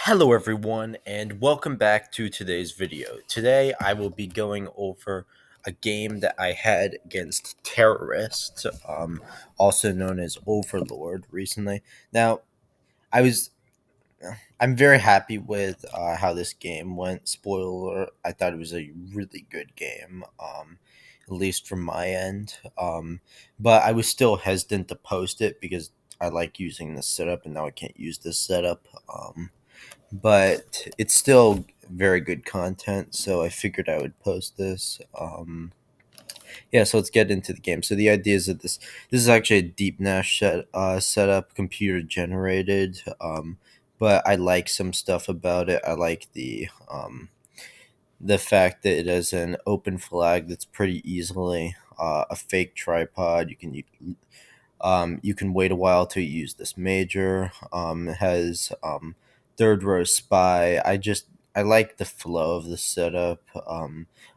Hello everyone and welcome back to today's video. Today I will be going over a game that I had against terrorists, also known as Overlord recently. Now, I was I'm very happy with how this game went. Spoiler, I thought it was a really good game, at least from my end. But I was still hesitant to post it because I like using this setup and now I can't use this setup. But it's still very good content, so I figured I would post this. Yeah, so let's get into the game. So the idea is that this is actually a deep Nash setup, computer generated. But I like some stuff about it. I like the fact that it has an open flag that's pretty easily a fake tripod. You can wait a while to use this major. It has third row spy. I like the flow of the setup.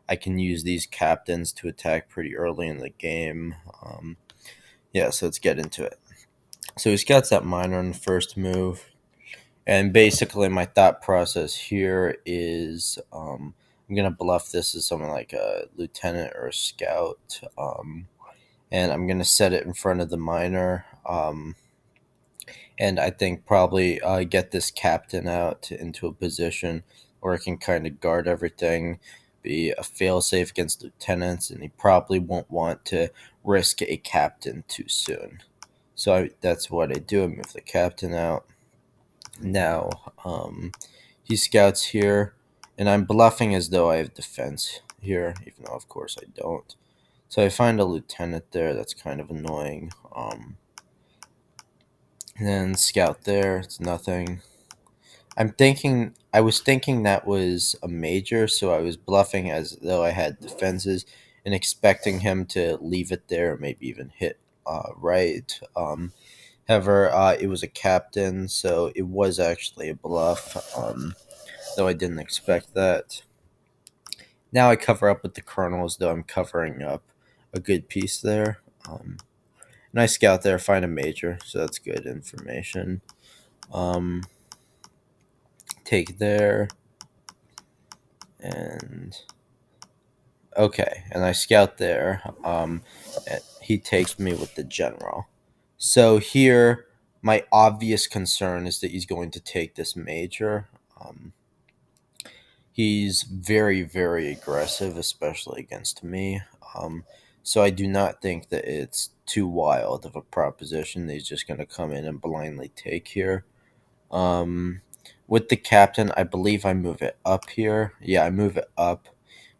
I can use these captains to attack pretty early in the game. Yeah, so let's get into it. So he scouts that miner on the first move, and basically my thought process here is I'm gonna bluff this as someone like a lieutenant or a scout. And I'm gonna set it in front of the miner. And I think probably get this captain out into a position where it can kind of guard everything, be a failsafe against lieutenants, and he probably won't want to risk a captain too soon. So that's what I do. I move the captain out. Now he scouts here, and I'm bluffing as though I have defense here, even though of course I don't. So I find a lieutenant there. That's kind of annoying. And then scout there. It's nothing. I was thinking that was a major, so I was bluffing as though I had defenses and expecting him to leave it there, maybe even hit right. However, it was a captain, so it was actually a bluff, though I didn't expect that. Now I cover up with the colonel as though I'm covering up a good piece there. And I scout there, find a major, so that's good information. Um, Take there, and okay, and I scout there. He takes me with the general. So here, my obvious concern is that he's going to take this major. He's very, very aggressive, especially against me. Um, so I do not think that it's too wild of a proposition that he's just going to come in and blindly take here. Um, with the captain, I believe I move it up here. Yeah, I move it up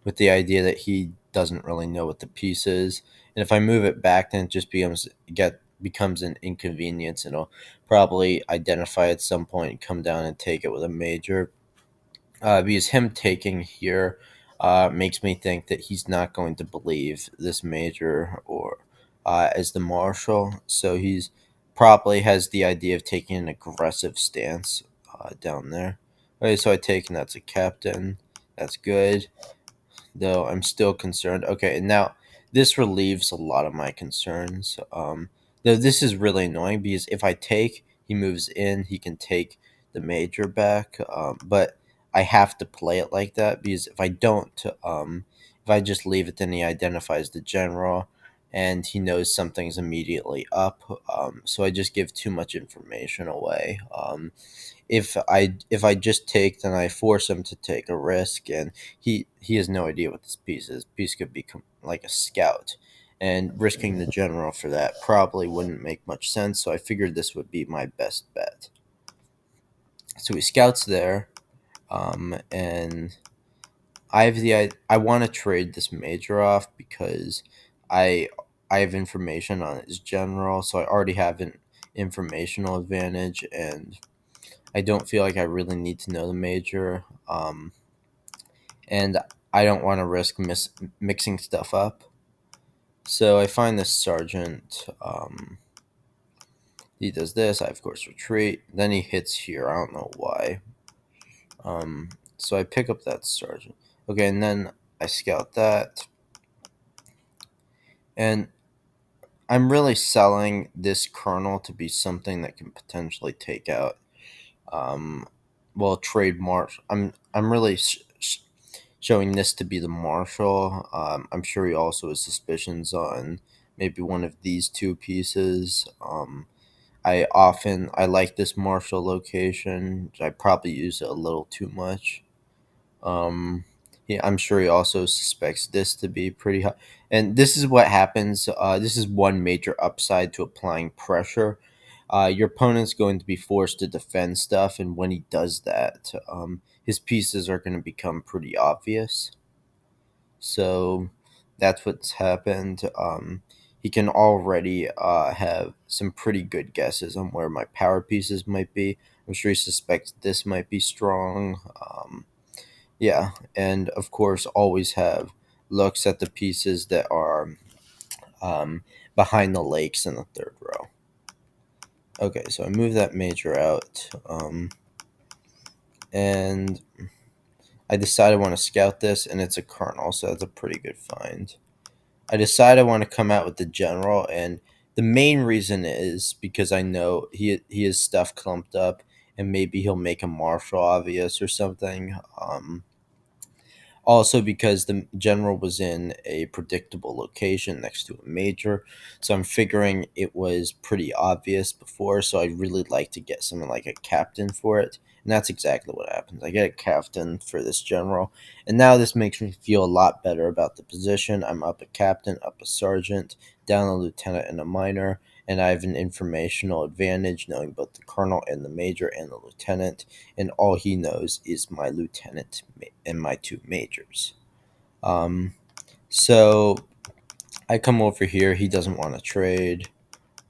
with the idea that he doesn't really know what the piece is. And if I move it back, then it just becomes an inconvenience, and it'll probably identify at some point and come down and take it with a major. Because him taking here makes me think that he's not going to believe this major or as the marshal. So he's probably has the idea of taking an aggressive stance down there. Okay, so I take, and that's a captain. That's good, though I'm still concerned. Okay, and now this relieves a lot of my concerns. Though this is really annoying because if I take, he moves in, he can take the major back. But I have to play it like that because if I don't, if I just leave it, then he identifies the general, and he knows something's immediately up. So I just give too much information away. If I just take, then I force him to take a risk, and he has no idea what this piece is. Piece could become like a scout, and risking the general for that probably wouldn't make much sense. So I figured this would be my best bet. So he scouts there, and I want to trade this major off because I I have information on his general, so I already have an informational advantage, and I don't feel like I really need to know the major, and I don't want to risk mixing stuff up. So I find this sergeant. He does this. I of course retreat. Then he hits here. I don't know why. So I pick up that sergeant. Okay, and then I scout that, and I'm really selling this colonel to be something that can potentially take out um, well, trade marshal. I'm really showing this to be the marshal. I'm sure he also has suspicions on maybe one of these two pieces. I like this marshal location. I probably use it a little too much. Yeah, I'm sure he also suspects this to be pretty high. And this is what happens. This is one major upside to applying pressure. Your opponent's going to be forced to defend stuff, and when he does that, his pieces are going to become pretty obvious. So that's what's happened. He can already have some pretty good guesses on where my power pieces might be. I'm sure he suspects this might be strong. Yeah, and of course, always have looks at the pieces that are um, behind the lakes in the third row. Okay, so I move that major out, and I decide I want to scout this, and it's a colonel, so that's a pretty good find. I decide I want to come out with the general, and the main reason is because I know he has stuff clumped up, and maybe he'll make a marshal obvious or something. Also, because the general was in a predictable location next to a major, so I'm figuring it was pretty obvious before. So I'd really like to get something like a captain for it, and that's exactly what happens. I get a captain for this general, and now this makes me feel a lot better about the position. I'm up a captain, up a sergeant, down a lieutenant, and a minor. And I have an informational advantage knowing both the colonel and the major and the lieutenant, and all he knows is my lieutenant and my two majors. Um, so I come over here. He doesn't want to trade.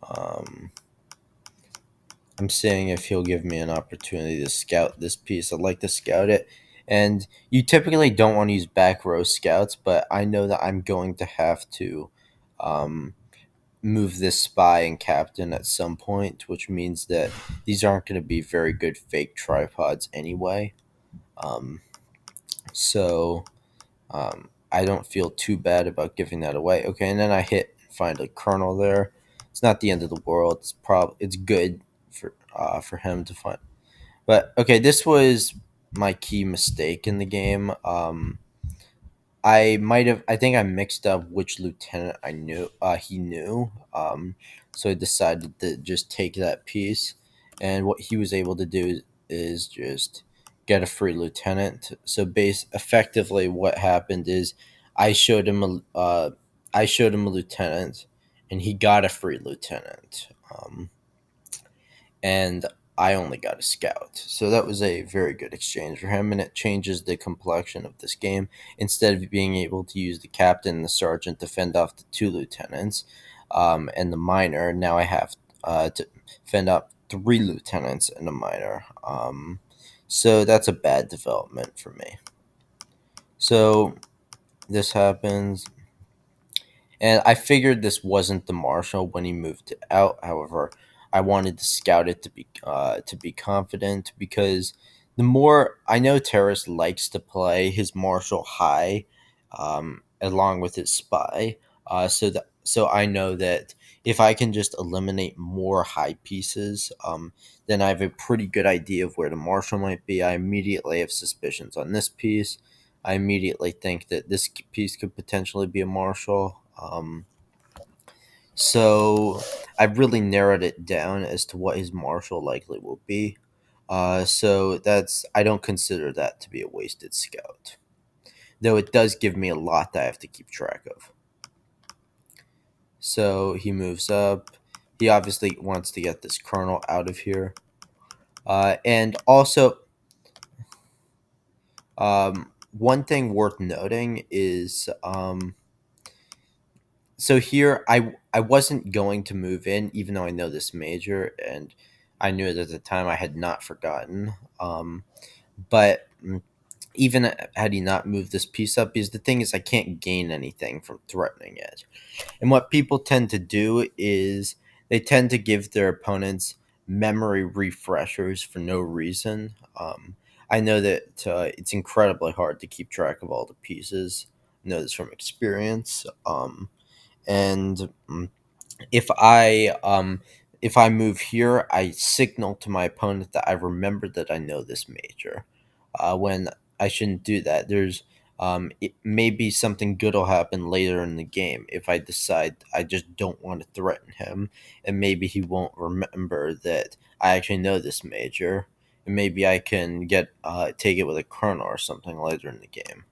Um, I'm seeing if he'll give me an opportunity to scout this piece. I'd like to scout it. And you typically don't want to use back row scouts, but I know that I'm going to have to um, move this spy and captain at some point, which means that these aren't going to be very good fake tripods anyway. Um, so I don't feel too bad about giving that away. Okay, and then I hit find a kernel there. It's not the end of the world. It's good for him to find. But okay, this was my key mistake in the game. I think I mixed up which lieutenant I knew he knew. So I decided to just take that piece, and what he was able to do is just get a free lieutenant. So base effectively what happened is I showed him a lieutenant, and he got a free lieutenant. And I only got a scout. So that was a very good exchange for him, and it changes the complexion of this game. Instead of being able to use the captain and the sergeant to fend off the two lieutenants and the minor, now I have to fend off three lieutenants and a minor. So that's a bad development for me. So this happens. And I figured this wasn't the marshal when he moved it out. However, I wanted to scout it to be confident because the more I know, Terrace likes to play his marshal high, along with his spy. So I know that if I can just eliminate more high pieces, then I have a pretty good idea of where the marshal might be. I immediately have suspicions on this piece. I immediately think that this piece could potentially be a marshal. So I've really narrowed it down as to what his marshal likely will be. So that's I don't consider that to be a wasted scout, though it does give me a lot that I have to keep track of. So he moves up. He obviously wants to get this colonel out of here, and also one thing worth noting is so here I wasn't going to move in even though I know this major and I knew it at the time. I had not forgotten. But even had he not moved this piece up, because the thing is I can't gain anything from threatening it. And what people tend to do is they tend to give their opponents memory refreshers for no reason. I know that it's incredibly hard to keep track of all the pieces. I know this from experience. And if I if I move here, I signal to my opponent that I remember that I know this major. When I shouldn't do that. Maybe something good will happen later in the game if I decide I just don't want to threaten him, and maybe he won't remember that I actually know this major, and maybe I can get take it with a kernel or something later in the game.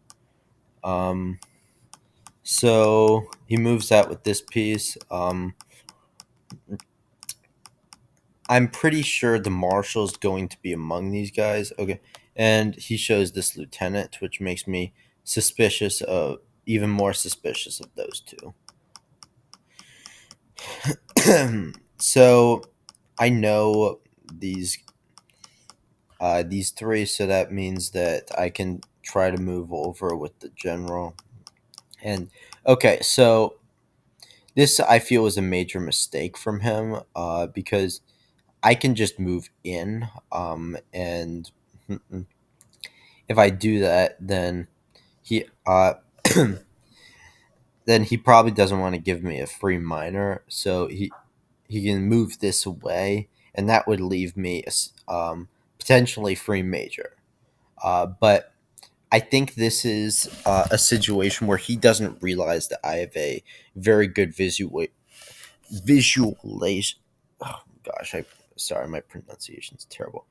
Um, so he moves that with this piece. I'm pretty sure the marshal is going to be among these guys. Okay, and he shows this lieutenant, which makes me suspicious of even more suspicious of those two. So I know these three, so that means that I can try to move over with the general. And okay, so this I feel was a major mistake from him, because I can just move in, and if I do that, then he then he probably doesn't want to give me a free minor, so he can move this away, and that would leave me potentially free major. But I think this is a situation where he doesn't realize that I have a very good visualization. Oh gosh, I sorry, my pronunciation is terrible.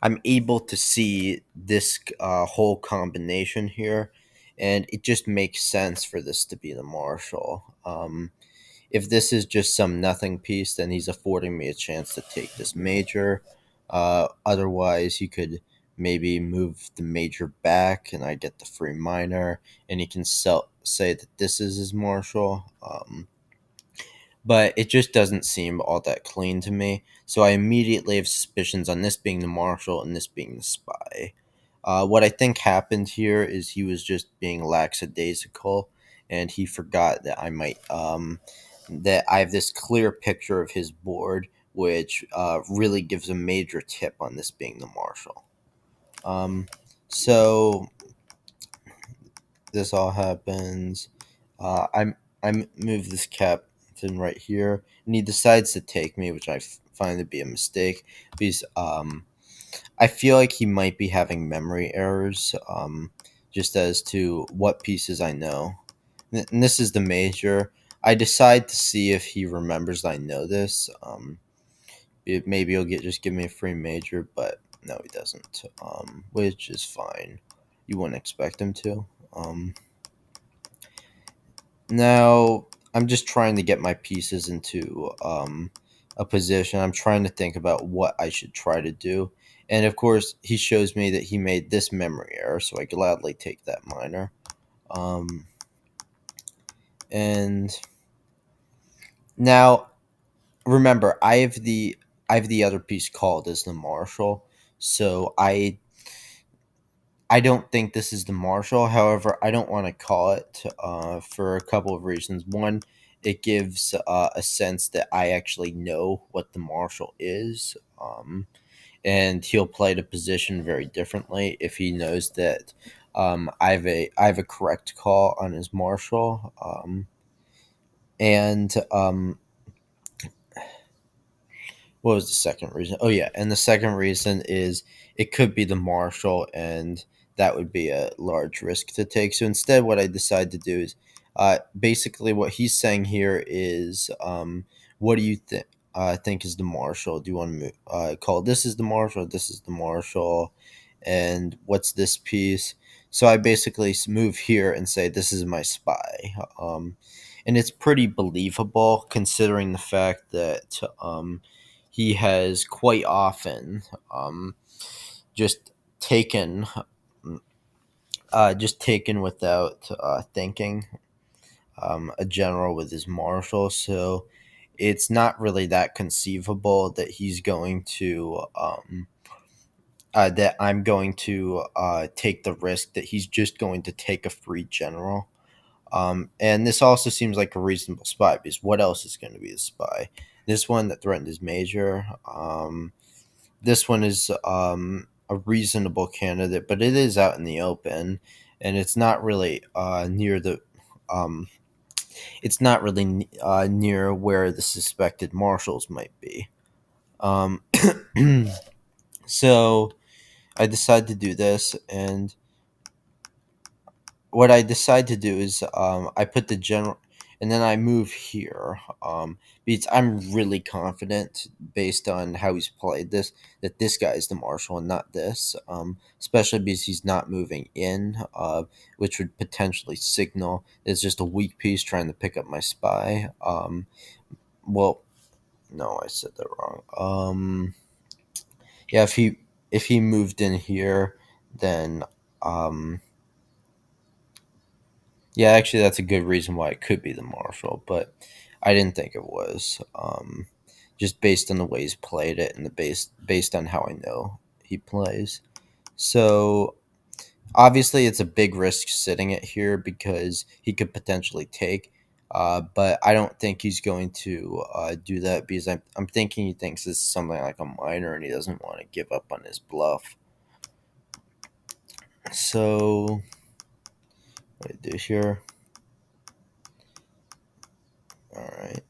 I'm able to see this whole combination here, and it just makes sense for this to be the marshal. If this is just some nothing piece, then he's affording me a chance to take this major. Otherwise, he could maybe move the major back, and I get the free minor, and he can say that this is his marshal. But it just doesn't seem all that clean to me. So I immediately have suspicions on this being the marshal and this being the spy. What I think happened here is he was just being lackadaisical, and he forgot that that I have this clear picture of his board, which really gives a major tip on this being the marshal. Um, so this all happens. I move this captain right here, and he decides to take me, which I find to be a mistake because I feel like he might be having memory errors, just as to what pieces I know. And this is the major. I decide to see if he remembers I know this. Maybe he'll just give me a free major, but no, he doesn't. Which is fine. You wouldn't expect him to. Now, I'm just trying to get my pieces into a position. I'm trying to think about what I should try to do. And of course, he shows me that he made this memory error, so I gladly take that minor. Um, and now, remember, I have the other piece called as the marshal, so I don't think this is the marshal. However, I don't want to call it for a couple of reasons. One, it gives a sense that I actually know what the marshal is, and he'll play the position very differently if he knows that I have a correct call on his marshal. And What was the second reason? Oh yeah, and the second reason is it could be the marshal, and that would be a large risk to take. So instead, what I decide to do is, basically, what he's saying here is, what do you think is the marshal? Do you want to call this is the marshal? This is the marshal, and what's this piece? So I basically move here and say this is my spy. And it's pretty believable considering the fact that he has quite often just taken just taken without thinking a general with his marshal. So it's not really that conceivable that he's going to that I'm going to take the risk that he's just going to take a free general. And this also seems like a reasonable spy because what else is going to be a spy? This one that threatened his major. This one is a reasonable candidate, but it is out in the open, and it's not really near the. Um, it's not really near where the suspected marshals might be. Um, so I decide to do this, and what I decide to do is I put the general, and then I move here. Because I'm really confident, based on how he's played this, that this guy is the marshal and not this. Especially because he's not moving in, which would potentially signal it's just a weak piece trying to pick up my spy. Well, no, I said that wrong. Yeah, if he moved in here, then um yeah, actually, that's a good reason why it could be the Marshall, but I didn't think it was. Just based on the way he's played it and the based on how I know he plays. So obviously, it's a big risk sitting it here because he could potentially take. But I don't think he's going to do that because I'm thinking he thinks this is something like a minor and he doesn't want to give up on his bluff. So what I do here? All right.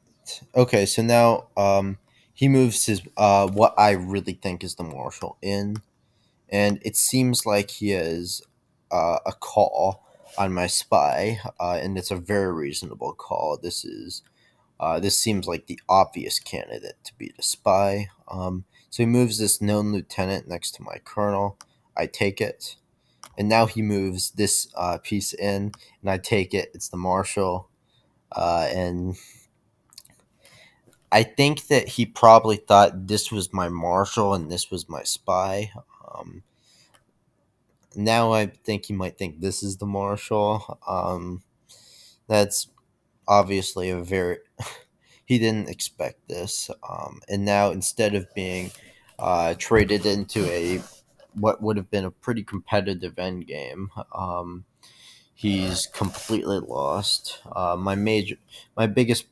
Okay, so now he moves his what I really think is the marshal in, and it seems like he has a call on my spy, and it's a very reasonable call. This seems like the obvious candidate to be the spy. So he moves this known lieutenant next to my colonel. I take it, and now he moves this piece in, and I take it. It's the marshal, and I think that he probably thought this was my marshal and this was my spy. Um, Now I think he might think this is the marshal. That's obviously a very he didn't expect this. And now instead of being traded into a what would have been a pretty competitive endgame, he's completely lost. My biggest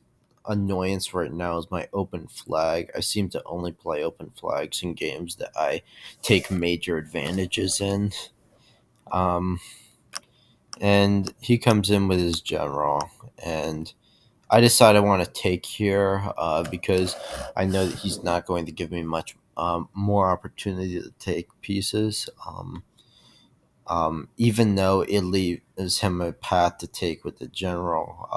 annoyance right now is my open flag. I seem to only play open flags in games that I take major advantages in. Um, and he comes in with his general, and I decide I want to take here because I know that he's not going to give me much more opportunity to take pieces. Even though it leaves him a path to take with the general,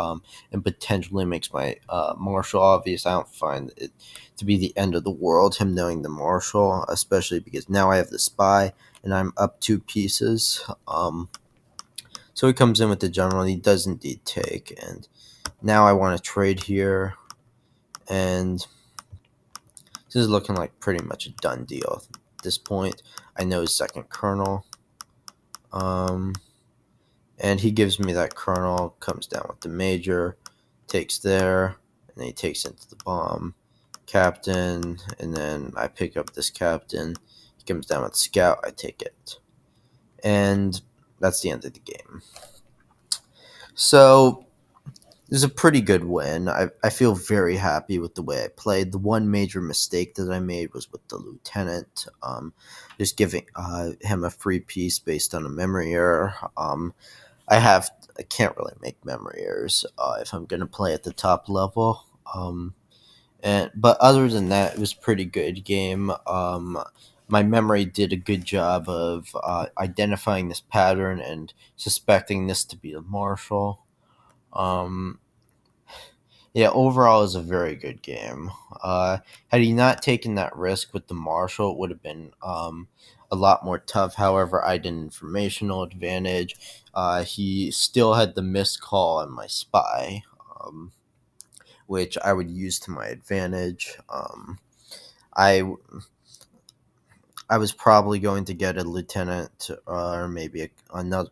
and potentially makes my marshal obvious. I don't find it to be the end of the world, him knowing the marshal, especially because now I have the spy and I'm up two pieces. So he comes in with the general, and he does indeed take, and now I want to trade here, and this is looking like pretty much a done deal at this point. I know his second colonel. Um, And he gives me that colonel, comes down with the major, takes there, and then he takes into the bomb. Captain, and then I pick up this captain. He comes down with scout, I take it. And that's the end of the game. So this is a pretty good win. I feel very happy with the way I played. The one major mistake that I made was with the lieutenant, just giving him a free piece based on a memory error. I can't really make memory errors if I'm gonna play at the top level. But other than that, it was a pretty good game. My memory did a good job of identifying this pattern and suspecting this to be the marshal. Um, yeah, overall, it was a very good game. Had he not taken that risk with the marshal, it would have been a lot more tough. However, I had an informational advantage. He still had the missed call on my spy, which I would use to my advantage. I I was probably going to get a lieutenant, or maybe another,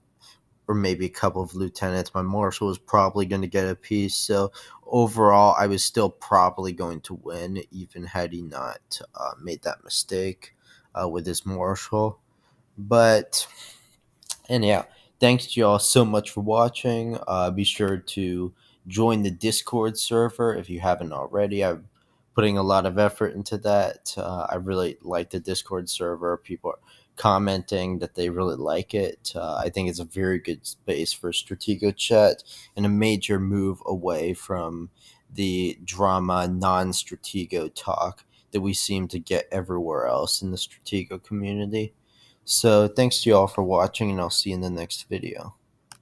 or maybe a couple of lieutenants. My marshal was probably going to get a piece. So overall, I was still probably going to win, even had he not made that mistake with his marshal. But and yeah, thanks to y'all so much for watching. Be sure to join the Discord server if you haven't already. I putting a lot of effort into that. I really like the Discord server. People are commenting that they really like it. I think it's a very good space for Stratego chat and a major move away from the drama non-Stratego talk that we seem to get everywhere else in the Stratego community. So thanks to you all for watching, and I'll see you in the next video.